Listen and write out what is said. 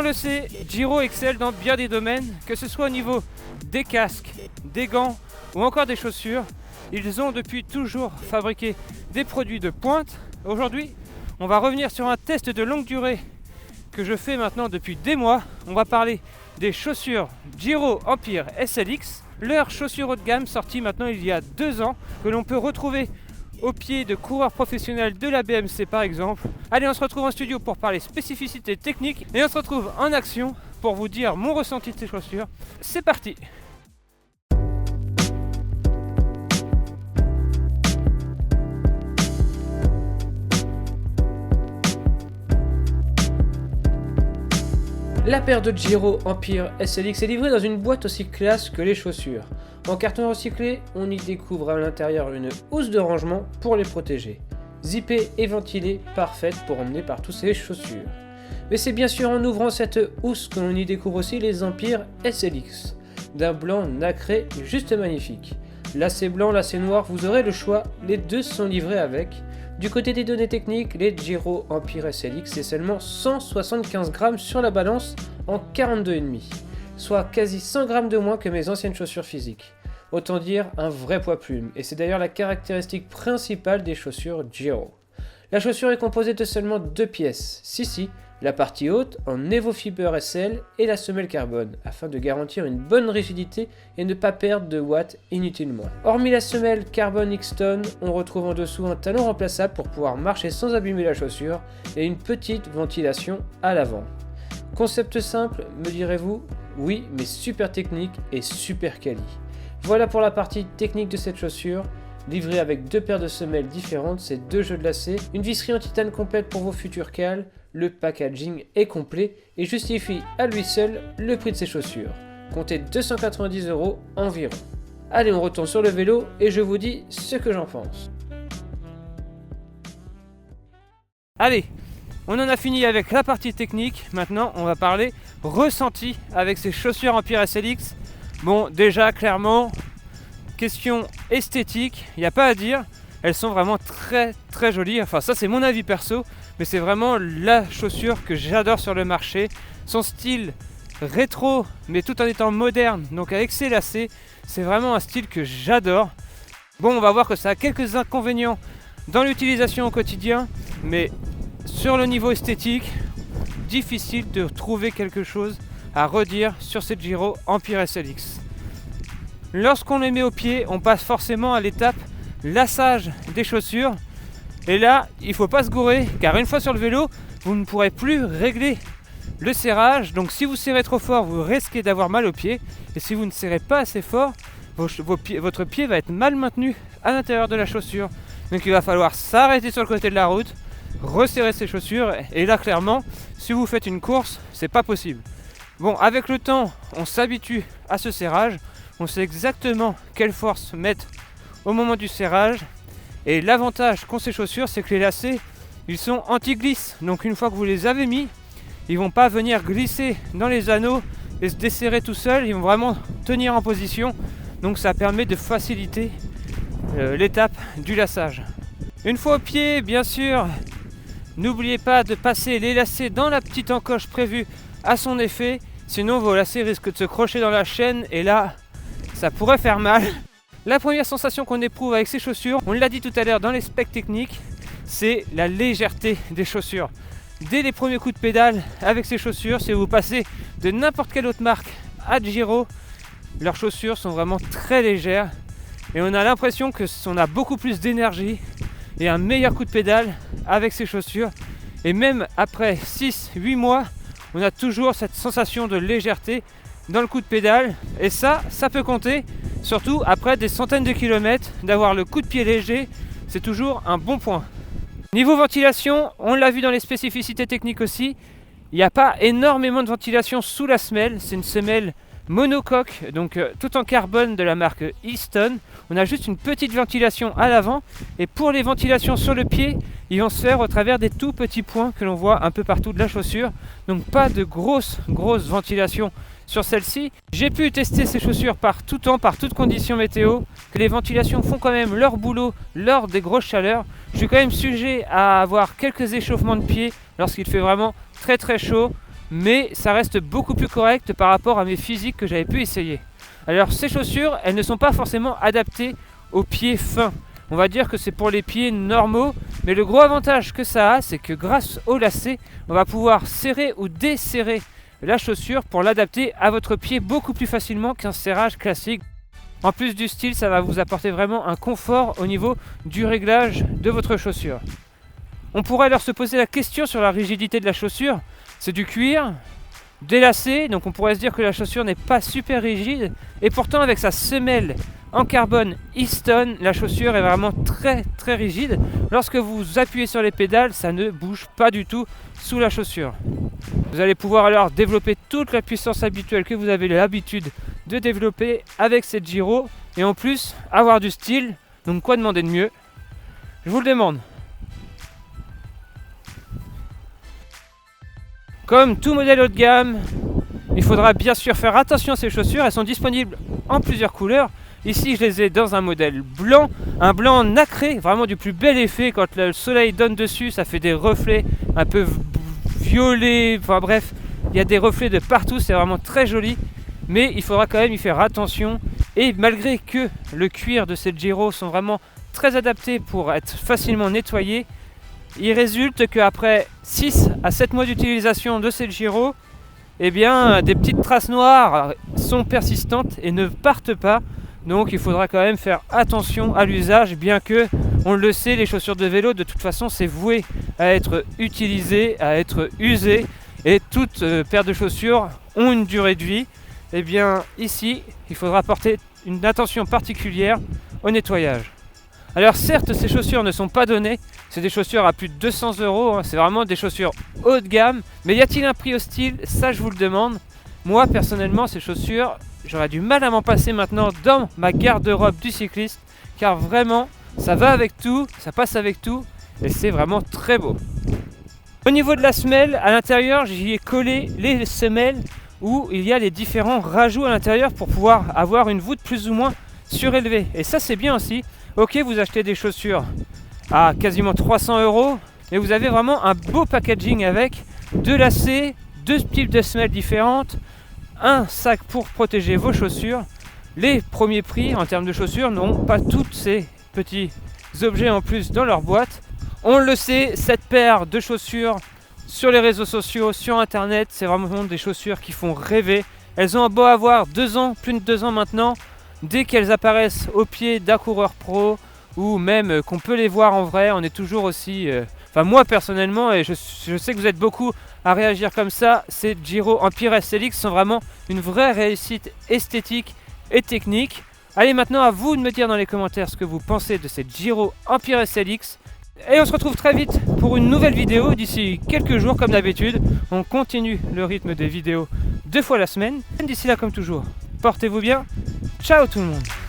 le sait, Giro excelle dans bien des domaines, que ce soit au niveau des casques, des gants ou encore des chaussures. Ils ont depuis toujours fabriqué des produits de pointe. Aujourd'hui, on va revenir sur un test de longue durée que je fais maintenant depuis des mois. On va parler des chaussures Giro Empire SLX, leur chaussure haut de gamme sortie maintenant il y a 2 ans, que l'on peut retrouver au pied de coureurs professionnels de la BMC par exemple. Allez, on se retrouve en studio pour parler spécificités techniques et on se retrouve en action pour vous dire mon ressenti de ces chaussures. C'est parti! La paire de Giro Empire SLX est livrée dans une boîte aussi classe que les chaussures. En carton recyclé, on y découvre à l'intérieur une housse de rangement pour les protéger. Zippée et ventilée, parfaite pour emmener partout ces chaussures. Mais c'est bien sûr en ouvrant cette housse que l'on y découvre aussi les Empire SLX. D'un blanc nacré juste magnifique. Lacet blanc, lacet noir, vous aurez le choix, les deux sont livrés avec. Du côté des données techniques, les Giro Empire SLX c'est seulement 175 grammes sur la balance en 42,5, soit quasi 100 grammes de moins que mes anciennes chaussures physiques. Autant dire un vrai poids plume, et c'est d'ailleurs la caractéristique principale des chaussures Giro. La chaussure est composée de seulement 2 pièces, la partie haute en EvoFiber SL et la semelle carbone, afin de garantir une bonne rigidité et ne pas perdre de watts inutilement. Hormis la semelle carbone X-Tone, on retrouve en dessous un talon remplaçable pour pouvoir marcher sans abîmer la chaussure et une petite ventilation à l'avant. Concept simple, me direz-vous? Oui, mais super technique et super quali. Voilà pour la partie technique de cette chaussure. Livrée avec 2 paires de semelles différentes, c'est 2 jeux de lacets, une visserie en titane complète pour vos futures cales. Le packaging est complet et justifie à lui seul le prix de ces chaussures. Comptez 290 € environ. Allez, on retourne sur le vélo et je vous dis ce que j'en pense. Allez, on en a fini avec la partie technique. Maintenant, on va parler ressenti avec ces chaussures Empire SLX. Bon, déjà, clairement, question esthétique, il n'y a pas à dire. Elles sont vraiment très jolies. Enfin, ça, c'est mon avis perso. Mais c'est vraiment la chaussure que j'adore sur le marché. Son style rétro, mais tout en étant moderne, donc avec ses lacets, c'est vraiment un style que j'adore. Bon, on va voir que ça a quelques inconvénients dans l'utilisation au quotidien, mais sur le niveau esthétique, difficile de trouver quelque chose à redire sur cette Giro Empire SLX. Lorsqu'on les met au pied, on passe forcément à l'étape lassage des chaussures. Et là, il ne faut pas se gourer, car une fois sur le vélo, vous ne pourrez plus régler le serrage. Donc si vous serrez trop fort, vous risquez d'avoir mal au pied. Et si vous ne serrez pas assez fort, votre pied va être mal maintenu à l'intérieur de la chaussure. Donc il va falloir s'arrêter sur le côté de la route, resserrer ses chaussures. Et là, clairement, si vous faites une course, c'est pas possible. Bon, avec le temps, on s'habitue à ce serrage. On sait exactement quelle force mettre au moment du serrage. Et l'avantage qu'ont ces chaussures, c'est que les lacets, ils sont anti-glisse. Donc une fois que vous les avez mis, ils vont pas venir glisser dans les anneaux et se desserrer tout seuls. Ils vont vraiment tenir en position. Donc ça permet de faciliter l'étape du lassage. Une fois au pied, bien sûr, n'oubliez pas de passer les lacets dans la petite encoche prévue à son effet. Sinon vos lacets risquent de se crocher dans la chaîne et là, ça pourrait faire mal. La première sensation qu'on éprouve avec ces chaussures, on l'a dit tout à l'heure dans les specs techniques, c'est la légèreté des chaussures. Dès les premiers coups de pédale avec ces chaussures, si vous passez de n'importe quelle autre marque à Giro, leurs chaussures sont vraiment très légères et on a l'impression qu'on a beaucoup plus d'énergie et un meilleur coup de pédale avec ces chaussures. Et même après 6-8 mois, on a toujours cette sensation de légèreté dans le coup de pédale et ça peut compter. Surtout après des centaines de kilomètres, d'avoir le coup de pied léger, c'est toujours un bon point. Niveau ventilation, on l'a vu dans les spécificités techniques aussi, il n'y a pas énormément de ventilation sous la semelle, c'est une semelle monocoque, donc tout en carbone de la marque Easton. On a juste une petite ventilation à l'avant et pour les ventilations sur le pied, ils vont se faire au travers des tout petits points que l'on voit un peu partout de la chaussure. Donc pas de grosse ventilation sur celle-ci. J'ai pu tester ces chaussures par tout temps, par toutes conditions météo, que les ventilations font quand même leur boulot lors des grosses chaleurs. Je suis quand même sujet à avoir quelques échauffements de pied lorsqu'il fait vraiment très chaud. mais ça reste beaucoup plus correct par rapport à mes physiques que j'avais pu essayer. Alors ces chaussures, elles ne sont pas forcément adaptées aux pieds fins. On va dire que c'est pour les pieds normaux, mais le gros avantage que ça a, c'est que grâce au lacet, on va pouvoir serrer ou desserrer la chaussure pour l'adapter à votre pied beaucoup plus facilement qu'un serrage classique. En plus du style, ça va vous apporter vraiment un confort au niveau du réglage de votre chaussure. On pourrait alors se poser la question sur la rigidité de la chaussure. C'est du cuir, des lacets, donc on pourrait se dire que la chaussure n'est pas super rigide, et pourtant avec sa semelle en carbone Easton, la chaussure est vraiment très très rigide. Lorsque vous appuyez sur les pédales, ça ne bouge pas du tout sous la chaussure. Vous allez pouvoir alors développer toute la puissance habituelle que vous avez l'habitude de développer avec cette Giro, et en plus avoir du style. Donc quoi demander de mieux? Je vous le demande. Comme tout modèle haut de gamme, il faudra bien sûr faire attention à ces chaussures. Elles sont disponibles en plusieurs couleurs. Ici, je les ai dans un modèle blanc, un blanc nacré, vraiment du plus bel effet. Quand le soleil donne dessus, ça fait des reflets un peu violets. Enfin bref, il y a des reflets de partout, c'est vraiment très joli. Mais il faudra quand même y faire attention. Et malgré que le cuir de cette Giro sont vraiment très adaptés pour être facilement nettoyés, il résulte qu'après 6 à 7 mois d'utilisation de cette Giro, eh bien, des petites traces noires sont persistantes et ne partent pas. Donc il faudra quand même faire attention à l'usage, bien que, on le sait, les chaussures de vélo, de toute façon, c'est voué à être utilisé, à être usé. Et toutes paires de chaussures ont une durée de vie. Eh bien, ici, il faudra porter une attention particulière au nettoyage. Alors certes, ces chaussures ne sont pas données, c'est des chaussures à plus de 200 €, c'est vraiment des chaussures haut de gamme, mais y a-t-il un prix au style? Ça je vous le demande. Moi personnellement, ces chaussures, j'aurais du mal à m'en passer maintenant dans ma garde-robe du cycliste, car vraiment, ça va avec tout, ça passe avec tout, et c'est vraiment très beau. Au niveau de la semelle, à l'intérieur, j'y ai collé les semelles où il y a les différents rajouts à l'intérieur pour pouvoir avoir une voûte plus ou moins surélevée. Et ça c'est bien aussi. Ok, vous achetez des chaussures à quasiment 300 €, et vous avez vraiment un beau packaging avec 2 lacets, 2 types de semelles différentes, un sac pour protéger vos chaussures. Les premiers prix en termes de chaussures n'ont pas tous ces petits objets en plus dans leur boîte. On le sait, cette paire de chaussures sur les réseaux sociaux, sur internet, c'est vraiment des chaussures qui font rêver. Elles ont beau avoir 2 ans, plus de 2 ans maintenant. Dès qu'elles apparaissent au pied d'un coureur pro, ou même qu'on peut les voir en vrai, on est toujours aussi... Enfin moi personnellement, et je sais que vous êtes beaucoup à réagir comme ça, ces Giro Empire SLX sont vraiment une vraie réussite esthétique et technique. Allez, maintenant à vous de me dire dans les commentaires ce que vous pensez de cette Giro Empire SLX. Et on se retrouve très vite pour une nouvelle vidéo d'ici quelques jours comme d'habitude. On continue le rythme des vidéos 2 fois la semaine. D'ici là, comme toujours, portez-vous bien. Ciao tout le monde.